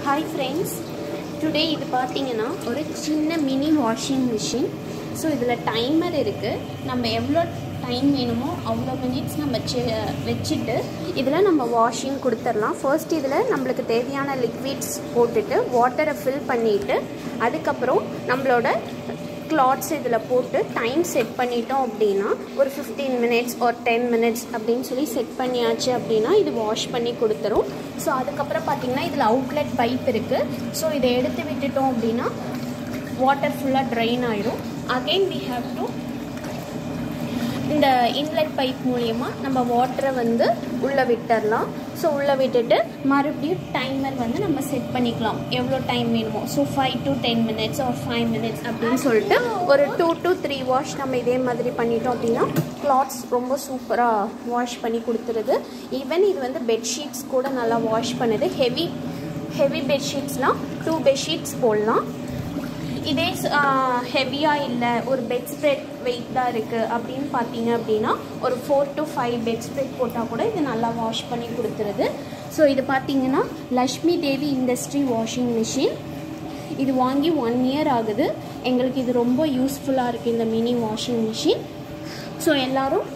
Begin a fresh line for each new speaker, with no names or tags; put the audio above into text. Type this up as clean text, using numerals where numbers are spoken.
Hi friends, today இது பாத்தீங்கன்னா ஒரு சின்ன மினி வாஷிங் மிஷின். ஸோ இதில் டைமர் இருக்குது. நம்ம எவ்வளோ டைம் வேணுமோ அவ்வளோ மினிட்ஸ் நம்ம வச்சுட்டு இதில் நம்ம வாஷிங் கொடுத்துடலாம். ஃபர்ஸ்ட் இதில் நம்மளுக்கு தேவையான லிக்விட்ஸ் போட்டுட்டு வாட்டரை ஃபில் பண்ணிவிட்டு அதுக்கப்புறம் நம்மளோட கிளாத்ஸ் இதில் போட்டு டைம் செட் பண்ணிட்டோம் அப்படின்னா ஒரு 15 minutes ஒரு 10 minutes அப்படின்னு சொல்லி செட் பண்ணியாச்சு அப்படின்னா இது வாஷ் பண்ணி கொடுத்துரும். ஸோ அதுக்கப்புறம் பார்த்திங்கன்னா இதில் அவுட்லெட் பைப் இருக்குது. ஸோ இதை எடுத்து விட்டுட்டோம் அப்படின்னா வாட்டர் ஃபுல்லாக ட்ரைன் ஆகிடும். அகெயின் வி ஹாவ் டு இந்த இன்லெட் பைப் மூலமா நம்ம வாட்டரை வந்து உள்ளே விட்டுடலாம். ஸோ உள்ளே விட்டுட்டு மறுபடியும் டைமர் வந்து நம்ம செட் பண்ணிக்கலாம் எவ்வளோ டைம் வேணுமோ. So 5 to 10 minutes or 5 minutes அப்படின்னு சொல்லிட்டு ஒரு 2 to 3 வாஷ் நம்ம இதே மாதிரி பண்ணிட்டோம் அப்படின்னா கிளாத்ஸ் ரொம்ப சூப்பராக வாஷ் பண்ணி கொடுத்துருது. ஈவன் இது வந்து பெட்ஷீட்ஸ் கூட நல்லா வாஷ் பண்ணுது. ஹெவி பெட்ஷீட்ஸ்லாம் 2 பெட்ஷீட்ஸ் போடலாம். இதே ஹெவியாக இல்லை ஒரு பெட் ஸ்ப்ரெட் வெயிட் தான் இருக்குது அப்படின்னு பார்த்தீங்க அப்படின்னா ஒரு 4 to 5 பெட் ஸ்ப்ரெட் போட்டால் கூட இது நல்லா வாஷ் பண்ணி கொடுத்துருது. ஸோ இது பார்த்தீங்கன்னா Lakshmi Devi industry washing machine. இது வாங்கி 1 year ஆகுது. எங்களுக்கு இது ரொம்ப யூஸ்ஃபுல்லாக இருக்குது இந்த மினி வாஷிங் மிஷின். ஸோ எல்லோரும்